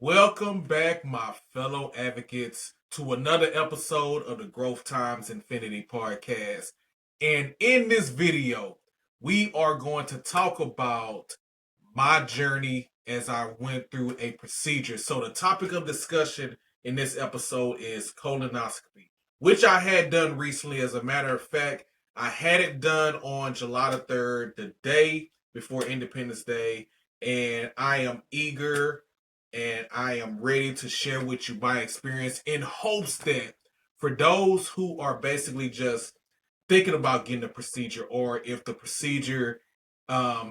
Welcome back, my fellow advocates, to another episode of the Growth Times Infinity podcast. And in this video, we are going to talk about my journey as I went through a procedure. So, the topic of discussion in this episode is colonoscopy, which I had done recently. As a matter of fact, I had it done on July the 3rd, the day before Independence Day, and I am eager and I am ready to share with you my experience in hopes that for those who are basically just thinking about getting a procedure, or if the procedure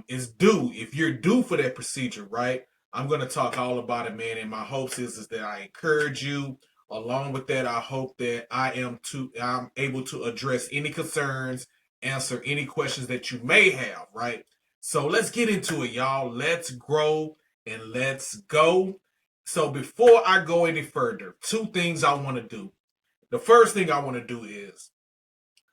is due, if you're due for that procedure, right? I'm going to talk all about it, man. And my hopes is that I encourage you. Along with that, I hope that I'm able to address any concerns, answer any questions that you may have, right? So let's get into it, y'all. Let's grow and let's go. So before I go any further, two things I want to do. The first thing I want to do is,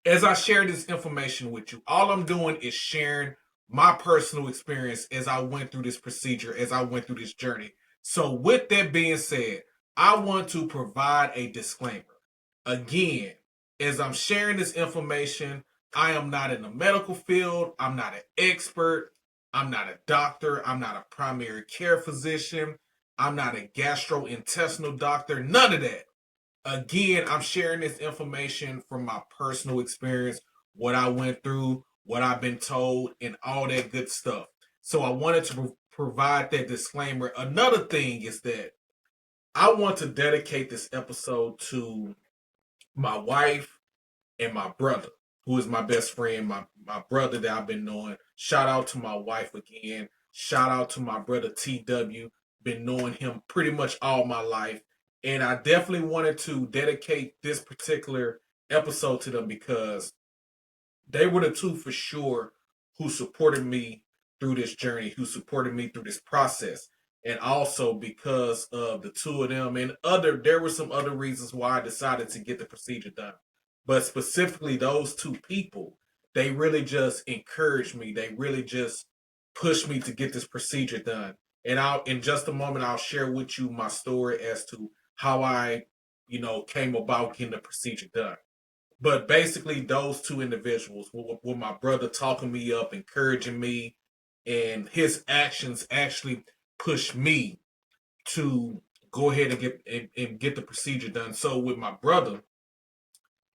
as I share this information with you, all I'm doing is sharing my personal experience as I went through this procedure, as I went through this journey. So with that being said, I want to provide a disclaimer. Again, as I'm sharing this information, I am not in the medical field. I'm not an expert. I'm not a doctor. I'm not a primary care physician. I'm not a gastrointestinal doctor. None of that. Again, I'm sharing this information from my personal experience, what I went through, what I've been told, and all that good stuff. So I wanted to provide that disclaimer. Another thing is that I want to dedicate this episode to my wife and my brother, who is my best friend, my brother that I've been knowing. Shout out to my wife again. Shout out to my brother TW. Been knowing him pretty much all my life. And I definitely wanted to dedicate this particular episode to them because they were the two for sure who supported me through this journey, who supported me through this process. And also because of the two of them and there were some other reasons why I decided to get the procedure done. But specifically those two people, they really just encouraged me. They really just pushed me to get this procedure done. And I'll in just a moment I'll share with you my story as to how I, came about getting the procedure done. But basically, those two individuals, with my brother talking me up, encouraging me, and his actions actually pushed me to go ahead and get the procedure done. So with my brother,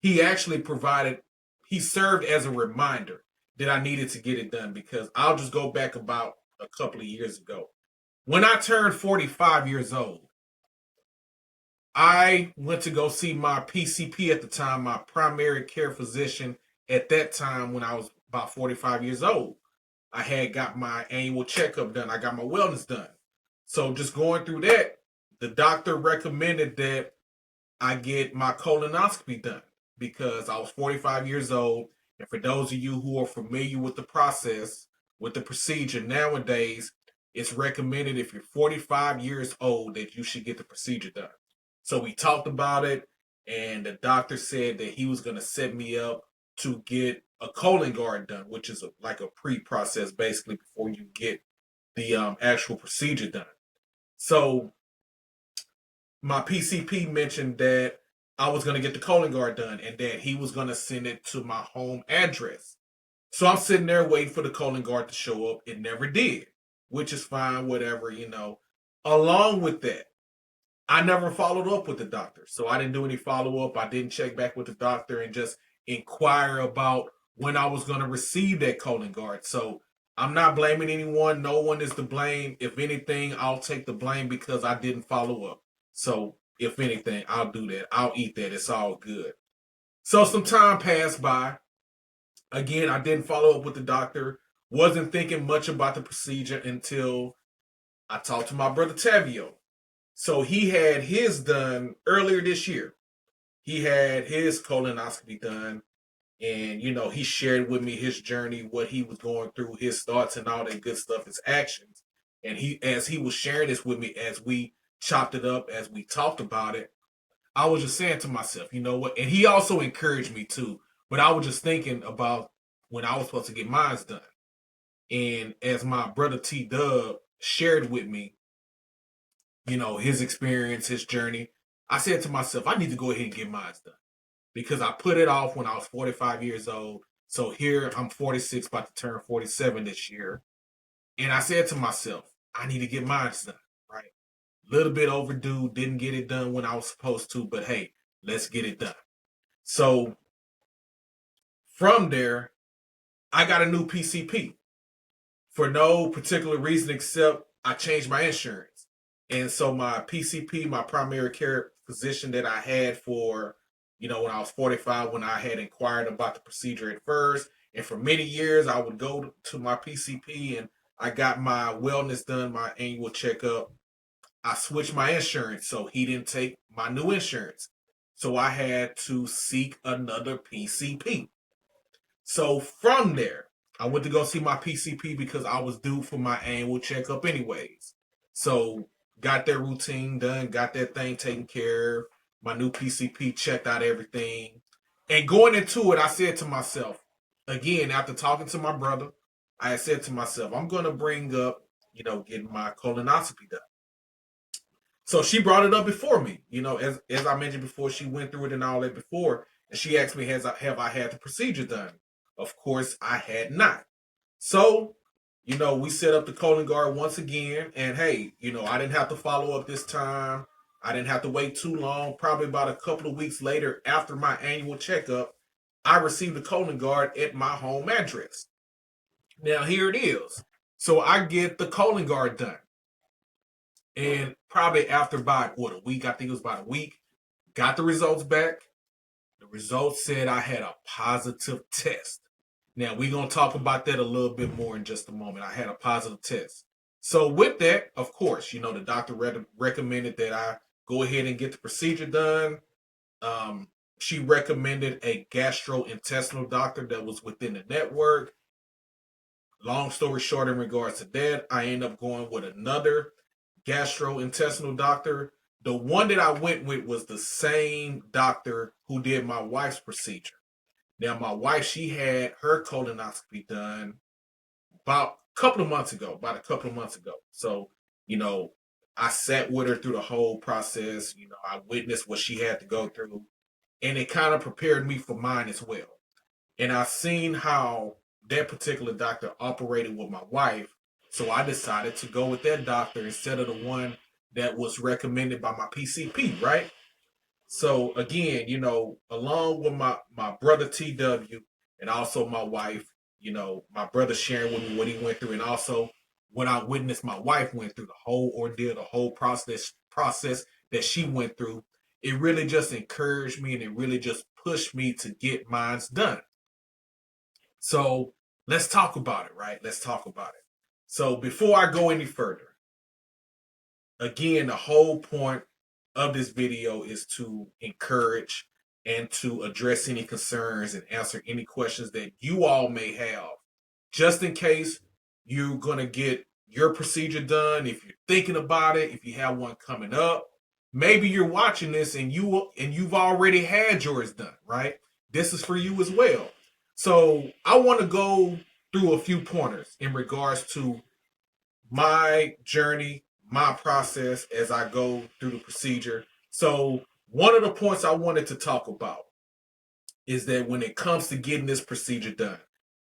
he actually he served as a reminder that I needed to get it done, because I'll just go back about a couple of years ago. When I turned 45 years old, I went to go see my PCP at the time, my primary care physician at that time when I was about 45 years old. I had got my annual checkup done. I got my wellness done. So just going through that, the doctor recommended that I get my colonoscopy done because I was 45 years old. And for those of you who are familiar with the process, with the procedure nowadays, it's recommended if you're 45 years old that you should get the procedure done. So we talked about it, and the doctor said that he was going to set me up to get a colon guard done, which is like a pre-process basically before you get the actual procedure done. So my PCP mentioned that I was going to get the colon guard done and that he was going to send it to my home address. So I'm sitting there waiting for the colon guard to show up. It never did, which is fine, whatever. Along with that, I never followed up with the doctor. So I didn't do any follow up. I didn't check back with the doctor and just inquire about when I was going to receive that colon guard. So I'm not blaming anyone. No one is to blame. If anything, I'll take the blame because I didn't follow up. So if anything, I'll do that. I'll eat that. It's all good. So some time passed by. Again, I didn't follow up with the doctor. Wasn't thinking much about the procedure until I talked to my brother Tavio. So he had his done earlier this year. He had his colonoscopy done. And, he shared with me his journey, what he was going through, his thoughts and all that good stuff, his actions. And as he was sharing this with me, as we chopped it up, as we talked about it, I was just saying to myself, you know what? And he also encouraged me too. But I was just thinking about when I was supposed to get mine done. And as my brother T Dub shared with me, his experience, his journey. I said to myself, I need to go ahead and get mine done because I put it off when I was 45 years old. So here I'm 46, about to turn 47 this year. And I said to myself, I need to get mine done, right? A little bit overdue, didn't get it done when I was supposed to, but hey, let's get it done. So from there, I got a new PCP for no particular reason except I changed my insurance. And so my PCP, my primary care physician that I had for, when I was 45, when I had inquired about the procedure at first, and for many years I would go to my PCP and I got my wellness done, my annual checkup. I switched my insurance, so he didn't take my new insurance. So I had to seek another PCP. So from there, I went to go see my PCP because I was due for my annual checkup anyways. So got that routine done, got that thing taken care of. My new PCP checked out everything. And going into it, I said to myself, again, after talking to my brother, I said to myself, I'm going to bring up, getting my colonoscopy done. So she brought it up before me, as I mentioned before, she went through it and all that before. And she asked me, have I had the procedure done? Of course, I had not. So, we set up the Cologuard once again. And hey, I didn't have to follow up this time. I didn't have to wait too long. Probably about a couple of weeks later, after my annual checkup, I received the Cologuard at my home address. Now, here it is. So I get the Cologuard done. And probably after about, a week, I think it was about a week, got the results back. The results said I had a positive test. Now, we're going to talk about that a little bit more in just a moment. I had a positive test. So with that, of course, the doctor recommended that I go ahead and get the procedure done. She recommended a gastrointestinal doctor that was within the network. Long story short, in regards to that, I ended up going with another gastrointestinal doctor. The one that I went with was the same doctor who did my wife's procedure. Now, my wife, she had her colonoscopy done about a couple of months ago. So, I sat with her through the whole process. I witnessed what she had to go through, and it kind of prepared me for mine as well. And I seen how that particular doctor operated with my wife. So I decided to go with that doctor instead of the one that was recommended by my PCP, right? So again, along with my brother TW and also my wife, my brother sharing with me what he went through, and also what I witnessed my wife went through, the whole ordeal, the whole process that she went through. It really just encouraged me and it really just pushed me to get mine done. So let's talk about it, right? Let's talk about it. So before I go any further, again, the whole point of this video is to encourage and to address any concerns and answer any questions that you all may have. Just in case you're going to get your procedure done, if you're thinking about it, if you have one coming up, maybe you're watching this and you've already had yours done, right? This is for you as well. So I want to go through a few pointers in regards to my journey, my process as I go through the procedure. So one of the points I wanted to talk about is that when it comes to getting this procedure done,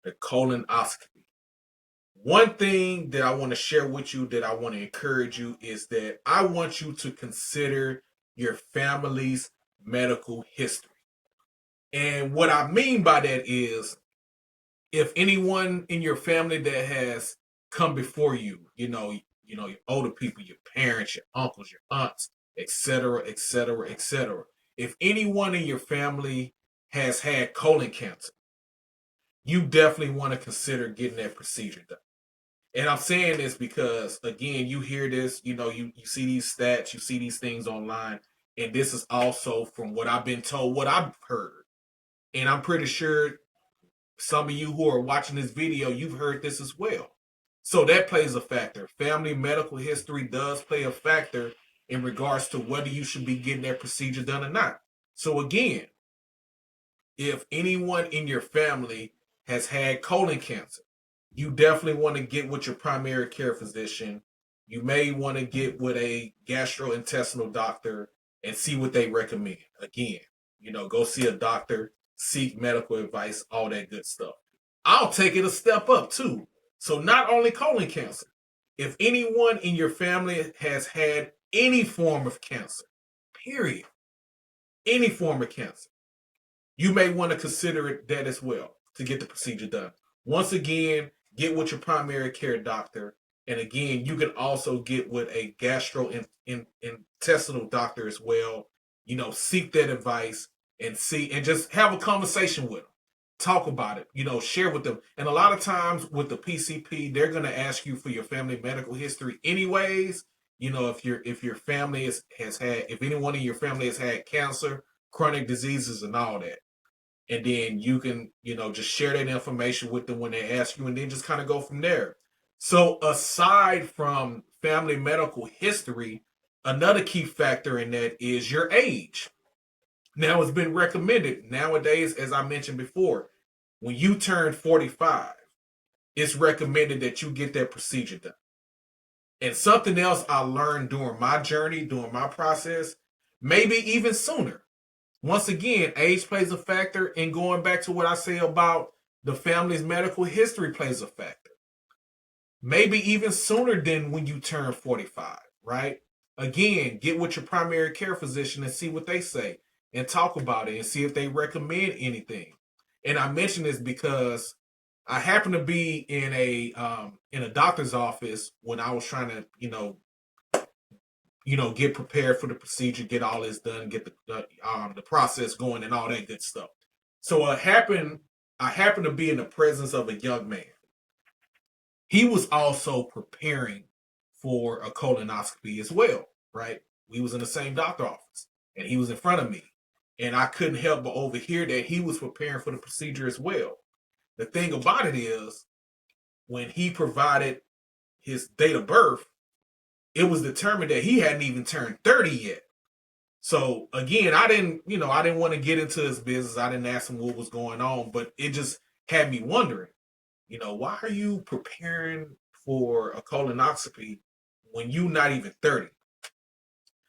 the colonoscopy, one thing that I want to share with you, that I want to encourage you, is that I want you to consider your family's medical history. And what I mean by that is, if anyone in your family that has come before you, your older people, your parents, your uncles, your aunts, etc., etc., etc. If anyone in your family has had colon cancer, you definitely want to consider getting that procedure done. And I'm saying this because, again, you hear this, you see these stats, you see these things online, and this is also from what I've been told, what I've heard. And I'm pretty sure some of you who are watching this video, you've heard this as well. So that plays a factor. Family medical history does play a factor in regards to whether you should be getting that procedure done or not. So again, if anyone in your family has had colon cancer, you definitely want to get with your primary care physician you may want to get with a gastrointestinal doctor and see what they recommend. Again, go see a doctor, seek medical advice, all that good stuff. I'll take it a step up too. So not only colon cancer, if anyone in your family has had any form of cancer, period, any form of cancer, you may want to consider it that as well to get the procedure done. Once again, get with your primary care doctor. And again, you can also get with a gastrointestinal doctor as well. Seek that advice and see and just have a conversation with them. Talk about it, share with them. And a lot of times with the PCP, they're going to ask you for your family medical history anyways. If your family has had, if anyone in your family has had cancer, chronic diseases and all that. And then you can, just share that information with them when they ask you and then just kind of go from there. So aside from family medical history, another key factor in that is your age. Now, it's been recommended nowadays, as I mentioned before, when you turn 45, it's recommended that you get that procedure done. And something else I learned during my journey, during my process, maybe even sooner. Once again, age plays a factor, and going back to what I say about the family's medical history plays a factor. Maybe even sooner than when you turn 45, right? Again, get with your primary care physician and see what they say and talk about it and see if they recommend anything. And I mention this because I happened to be in a doctor's office when I was trying to, get prepared for the procedure, get all this done, get the process going and all that good stuff. So I happened to be in the presence of a young man. He was also preparing for a colonoscopy as well, right? We was in the same doctor office and he was in front of me. And I couldn't help but overhear that he was preparing for the procedure as well. The thing about it is, when he provided his date of birth, it was determined that he hadn't even turned 30 yet. So again, I didn't want to get into his business. I didn't ask him what was going on, but it just had me wondering, why are you preparing for a colonoscopy when you're not even 30?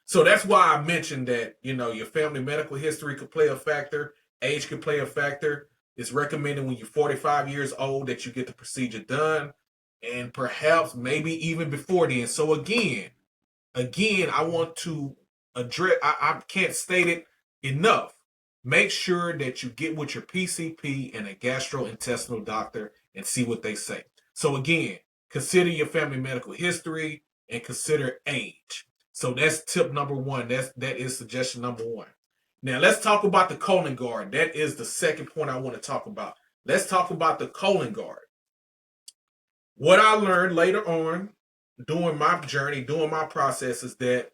So that's why I mentioned that, your family medical history could play a factor. Age could play a factor. It's recommended when you're 45 years old that you get the procedure done, and perhaps maybe even before then. So again, I want to address, I can't state it enough. Make sure that you get with your PCP and a gastrointestinal doctor and see what they say. So again, consider your family medical history and consider age. So that's tip number one. That is suggestion number one. Now let's talk about the colon guard. That is the second point I want to talk about. Let's talk about the colon guard. What I learned later on during my journey, during my process, is that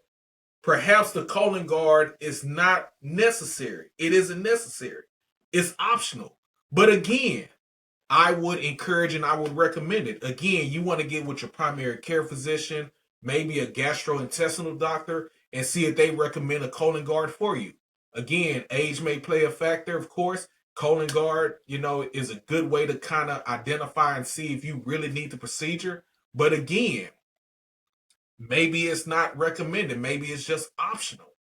perhaps the colon guard is not necessary. It isn't necessary. It's optional. But again, I would encourage and I would recommend it. Again, you want to get with your primary care physician, maybe a gastrointestinal doctor, and see if they recommend a colon guard for you. Again, age may play a factor, of course. Colon guard, is a good way to kind of identify and see if you really need the procedure. But again, maybe it's not recommended. Maybe it's just optional.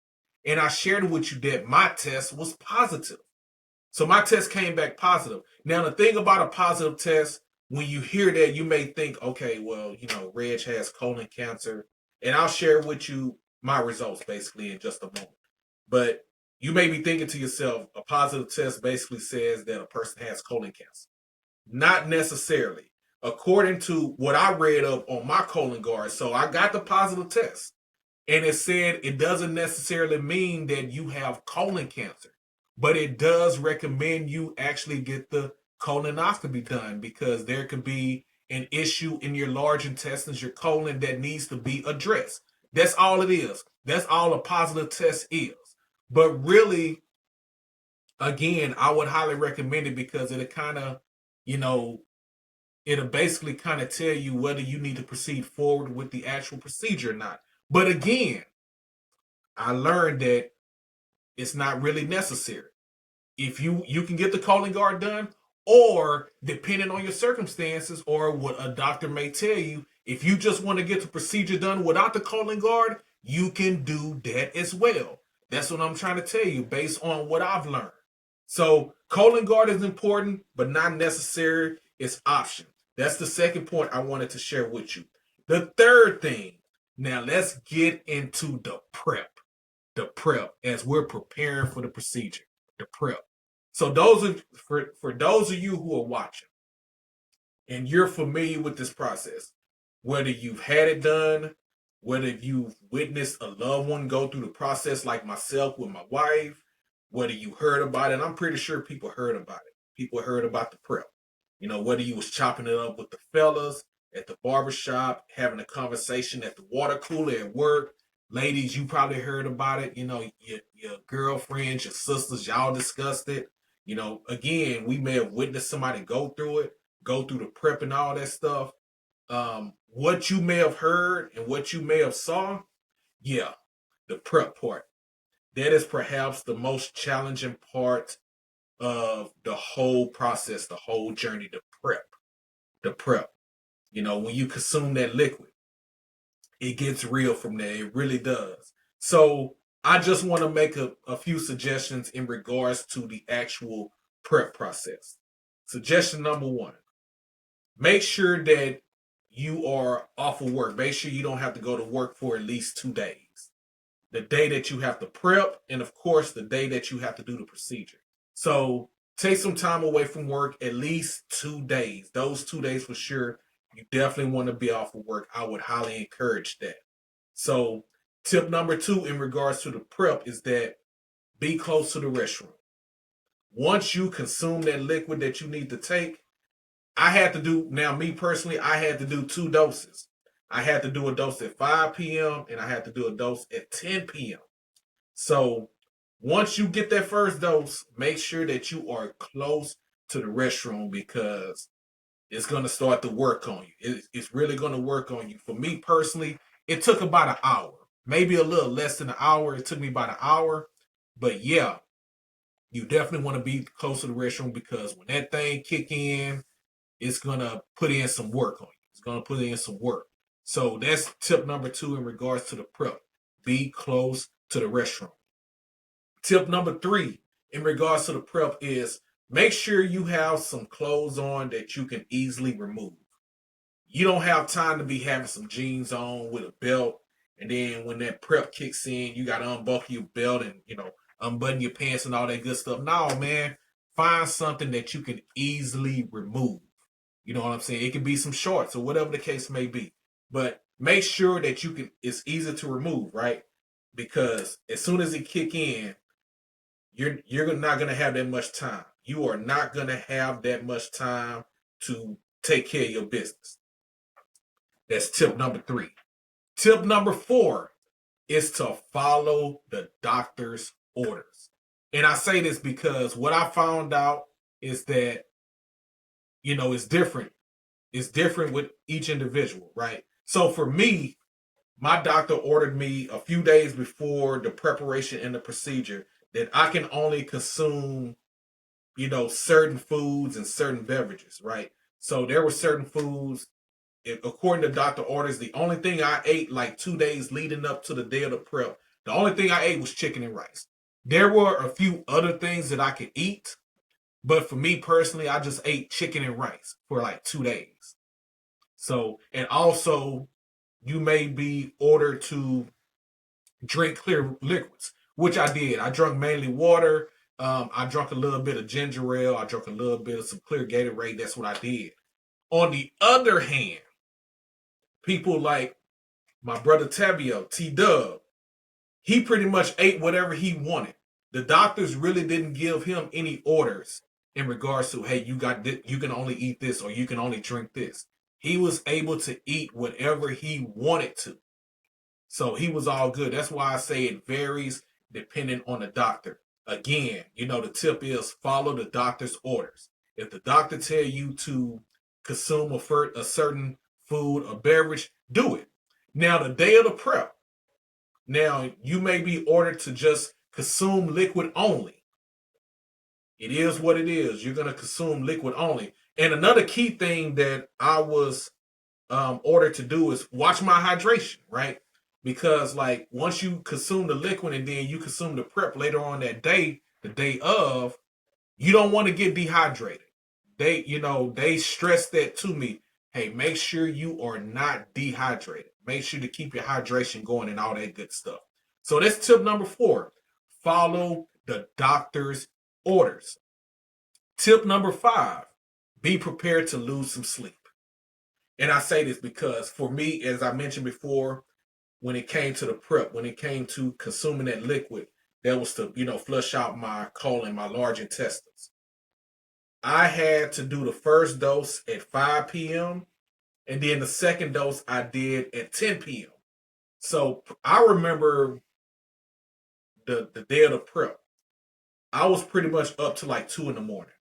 And I shared with you that my test was positive. So my test came back positive. Now, the thing about a positive test, when you hear that, you may think, okay, well, Reg has colon cancer. And I'll share with you my results basically in just a moment. But you may be thinking to yourself, a positive test basically says that a person has colon cancer. Not necessarily. According to what I read up on my colon guard, so I got the positive test. And it said it doesn't necessarily mean that you have colon cancer. But it does recommend you actually get the colonoscopy done because there could be an issue in your large intestines, your colon, that needs to be addressed. That's all it is. That's all a positive test is. But really, again, I would highly recommend it because it'll kind of, it'll basically kind of tell you whether you need to proceed forward with the actual procedure or not. But again, I learned that it's not really necessary. If you can get the colon guard done, or depending on your circumstances or what a doctor may tell you, If you just want to get the procedure done without the colon guard, you can do that as well. That's what I'm trying to tell you based on what I've learned. So colon guard is important, but not necessary. It's option. That's the second point I wanted to share with you. The third thing, now let's get into the prep. The prep as we're preparing for the procedure. The prep. So for those of you who are watching and you're familiar with this process, whether you've had it done, whether you've witnessed a loved one go through the process like myself with my wife, whether you heard about it, I'm pretty sure people heard about it. People heard about the prep. You know, whether you was chopping it up with the fellas at the barbershop, having a conversation at the water cooler at work. Ladies, you probably heard about it. You know, your girlfriends, your sisters, y'all discussed it. You know, again, we may have witnessed somebody go through it, go through the prep and all that stuff. What you may have heard and what you may have saw, yeah, the prep part. That is perhaps the most challenging part of the whole process, the whole journey, the prep. The prep. You know, when you consume that liquid, it gets real from there. It really does. So I just want to make a few suggestions in regards to the actual prep process. Suggestion number one, make sure that you are off of work. Make sure you don't have to go to work for at least 2 days. The day that you have to prep, and of course, the day that you have to do the procedure. So take some time away from work, at least 2 days. Those 2 days for sure. You definitely want to be off of work. I would highly encourage that. So tip number 2 in regards to the prep is that be close to the restroom. Once you consume that liquid that you need to take, I had to do, now me personally, I had to do 2 doses. I had to do a dose at 5 p.m. and I had to do a dose at 10 p.m. So once you get that first dose, make sure that you are close to the restroom because it's going to start to work on you. It's really going to work on you. For me personally, it took about an hour, maybe a little less than an hour. It took me about an hour. But yeah, you definitely want to be close to the restroom because when that thing kick in, it's going to put in some work on you. It's going to put in some work. So that's tip number 2 in regards to the prep. Be close to the restroom. Tip number 3 in regards to the prep is make sure you have some clothes on that you can easily remove. You don't have time to be having some jeans on with a belt, and then when that prep kicks in, you got to unbuckle your belt and, you know, unbutton your pants and all that good stuff. No, man, find something that you can easily remove. You know what I'm saying? It could be some shorts or whatever the case may be. But make sure that you can, it's easy to remove, right? Because as soon as it kick in, you're not going to have that much time. You are not going to have that much time to take care of your business. That's tip number 3. Tip number 4 is to follow the doctor's orders. And I say this because what I found out is that, you know, it's different. It's different with each individual, right? So for me, my doctor ordered me a few days before the preparation and the procedure that I can only consume, you know, certain foods and certain beverages, right? So there were certain foods, according to doctor orders, the only thing I ate like 2 days leading up to the day of the prep, the only thing I ate was chicken and rice. There were a few other things that I could eat, but for me personally, I just ate chicken and rice for like 2 days. So, and also you may be ordered to drink clear liquids, which I did. I drank mainly water. I drank a little bit of ginger ale. I drank a little bit of some clear Gatorade. That's what I did. On the other hand, people like my brother Tavio, T-Dub, he pretty much ate whatever he wanted. The doctors really didn't give him any orders in regards to, hey, you can only eat this or you can only drink this. He was able to eat whatever he wanted to. So he was all good. That's why I say it varies depending on the doctor. Again, you know, the tip is follow the doctor's orders. If the doctor tell you to consume a certain food or beverage, do it. Now, the day of the prep, now you may be ordered to just consume liquid only. It is what it is. You're going to consume liquid only. And another key thing that I was order to do is watch my hydration, right? Because like once you consume the liquid and then you consume the prep later on that day, the day of, you don't want to get dehydrated. They stress that to me. Hey, make sure you are not dehydrated. Make sure to keep your hydration going and all that good stuff. So that's tip number 4. Follow the doctor's orders. Tip number 5, be prepared to lose some sleep. And I say this because for me, as I mentioned before, when it came to the prep, when it came to consuming that liquid, that was to, flush out my colon, my large intestines. I had to do the first dose at 5 p.m. and then the second dose I did at 10 p.m. So I remember the day of the prep. I was pretty much up to like 2 in the morning.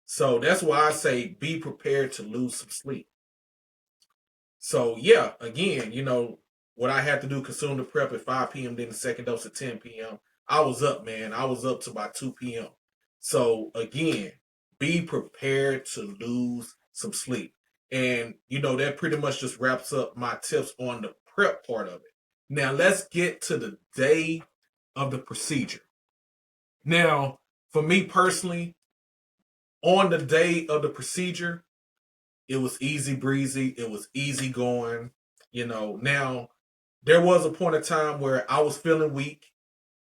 So that's why I say be prepared to lose some sleep. So yeah, again, what I had to do, consume the prep at 5 p.m., then the second dose at 10 p.m. I was up, man. I was up to about 2 p.m. So again, be prepared to lose some sleep. And, that pretty much just wraps up my tips on the prep part of it. Now, let's get to the day of the procedure. Now, for me personally, on the day of the procedure, it was easy breezy. It was easy going. Now, there was a point of time where I was feeling weak.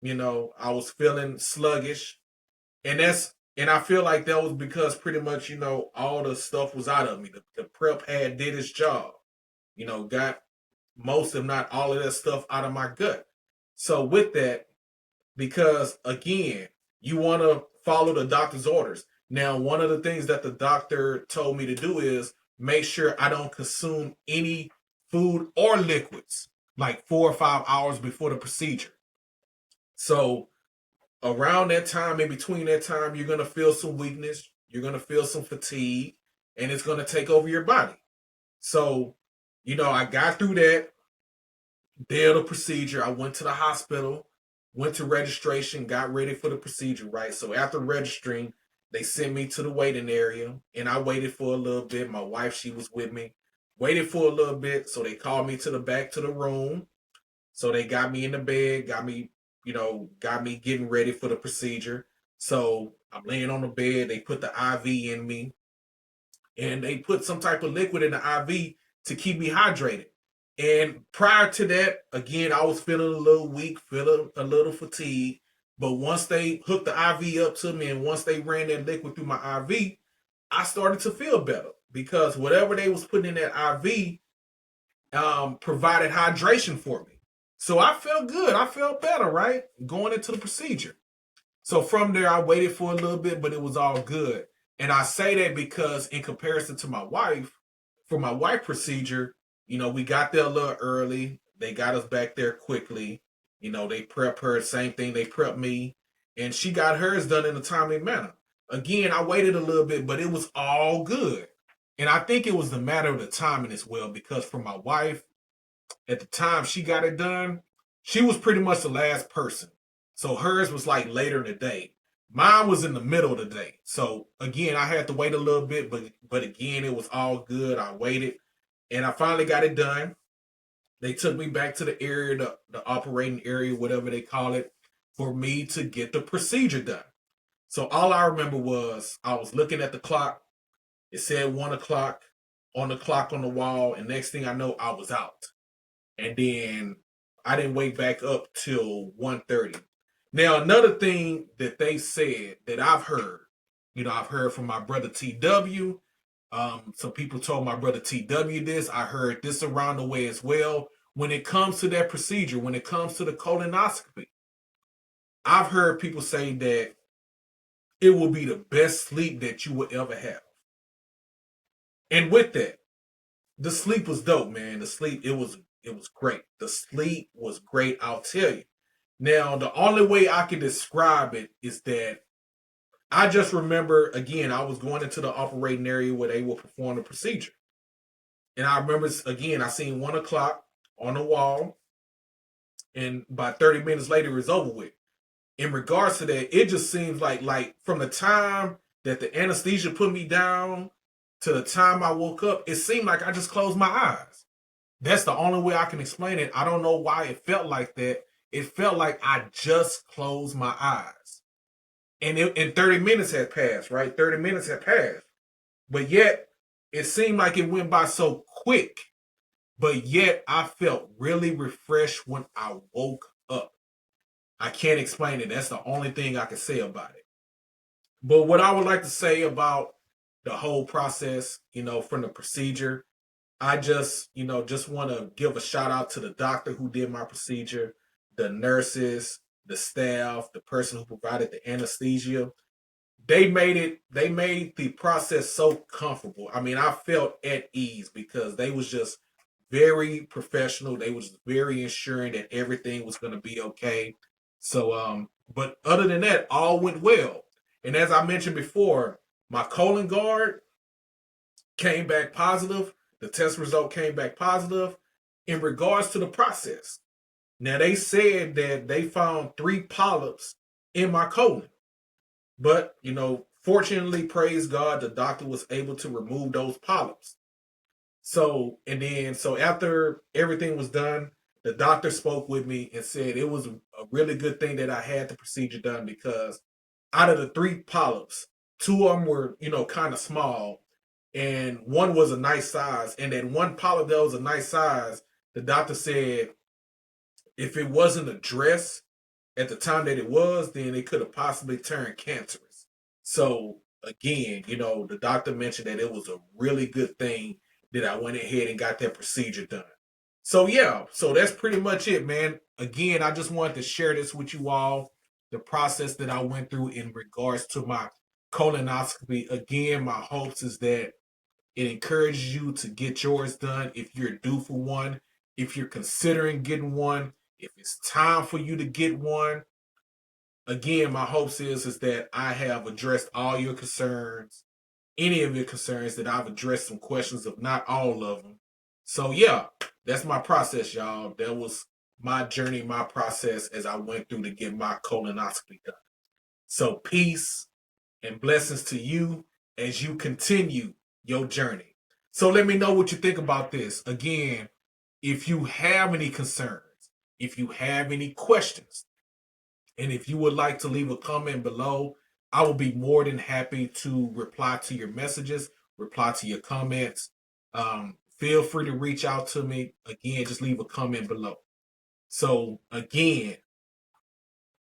I was feeling sluggish. And I feel like that was because pretty much, all the stuff was out of me. The prep did its job. Got most, if not all of that stuff out of my gut. So with that, because again, you want to follow the doctor's orders. Now, one of the things that the doctor told me to do is make sure I don't consume any food or liquids like 4 or 5 hours before the procedure. So around that time, in between that time, you're going to feel some weakness. You're going to feel some fatigue, and it's going to take over your body. So, I got through that day of the procedure. I went to the hospital, went to registration, got ready for the procedure, right? So after registering, they sent me to the waiting area, and I waited for a little bit. My wife, she was with me, waited for a little bit. So they called me to the back to the room. So they got me in the bed, got me getting ready for the procedure. So I'm laying on the bed. They put the IV in me, and they put some type of liquid in the IV to keep me hydrated. And prior to that, again, I was feeling a little weak, feeling a little fatigued. But once they hooked the IV up to me and once they ran that liquid through my IV, I started to feel better because whatever they was putting in that IV provided hydration for me. So I felt good. I felt better, right? Going into the procedure. So from there, I waited for a little bit, but it was all good. And I say that because in comparison to my wife, for my wife procedure, we got there a little early. They got us back there quickly. They prep her, same thing. They prep me. And she got hers done in a timely manner. Again, I waited a little bit, but it was all good. And I think it was the matter of the timing as well, because for my wife, at the time she got it done, she was pretty much the last person. So hers was like later in the day. Mine was in the middle of the day. So again, I had to wait a little bit, but again, it was all good. I waited and I finally got it done. They took me back to the area, the operating area, whatever they call it, for me to get the procedure done. So all I remember was I was looking at the clock. It said 1 o'clock on the clock on the wall. And next thing I know, I was out. And then I didn't wake back up till 1:30. Now, another thing that they said that I've heard, I've heard from my brother TW. Some people told my brother TW this. I heard this around the way as well. When it comes to that procedure, when it comes to the colonoscopy, I've heard people say that it will be the best sleep that you will ever have. And with that, the sleep was dope, man. The sleep, it was great. The sleep was great, I'll tell you. Now, the only way I can describe it is that I just remember, again, I was going into the operating area where they will perform the procedure. And I remember, again, I seen 1 o'clock on the wall. And by 30 minutes later, it was over with. In regards to that, it just seems like from the time that the anesthesia put me down to the time I woke up, it seemed like I just closed my eyes. That's the only way I can explain it. I don't know why it felt like that. It felt like I just closed my eyes. And 30 minutes had passed, right? 30 minutes had passed. But yet, it seemed like it went by so quick. But yet, I felt really refreshed when I woke up. I can't explain it. That's the only thing I can say about it. But what I would like to say about the whole process, from the procedure, I just want to give a shout out to the doctor who did my procedure, the nurses, the staff, the person who provided the anesthesia. They made the process so comfortable. I mean, I felt at ease because they was just very professional. They was very ensuring that everything was going to be okay. So, but other than that, all went well. And as I mentioned before, my colon guard came back positive. The test result came back positive in regards to the process. Now, they said that they found 3 polyps in my colon. But, fortunately, praise God, the doctor was able to remove those polyps. So after everything was done, the doctor spoke with me and said it was a really good thing that I had the procedure done because out of the 3 polyps, 2 of them were, kind of small, and one was a nice size. And that one polyp that was a nice size, the doctor said if it wasn't addressed at the time that it was, then it could have possibly turned cancerous. So again, the doctor mentioned that it was a really good thing that I went ahead and got that procedure done. So yeah, so that's pretty much it, man. Again, I just wanted to share this with you all, the process that I went through in regards to my colonoscopy. Again, my hopes is that it encourages you to get yours done if you're due for one, if you're considering getting one, if it's time for you to get one. Again, my hopes is that I have addressed all your concerns, any of your concerns, that I've addressed some questions, if not all of them. So yeah, that's my process, y'all. That was my journey, my process as I went through to get my colonoscopy done. So peace and blessings to you as you continue your journey. So let me know what you think about this. Again, if you have any concerns, if you have any questions, and if you would like to leave a comment below, I will be more than happy to reply to your messages, reply to your comments. Feel free to reach out to me. Again, just leave a comment below. So again,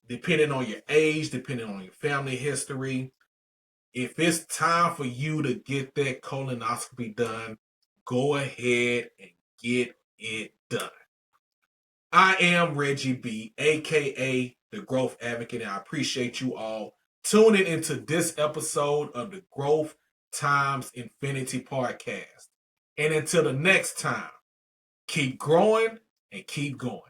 depending on your age, depending on your family history, if it's time for you to get that colonoscopy done, go ahead and get it done. I am Reggie B, aka the Growth Advocate, and I appreciate you all tuning into this episode of the Growth Times Infinity podcast. And until the next time, keep growing and keep going.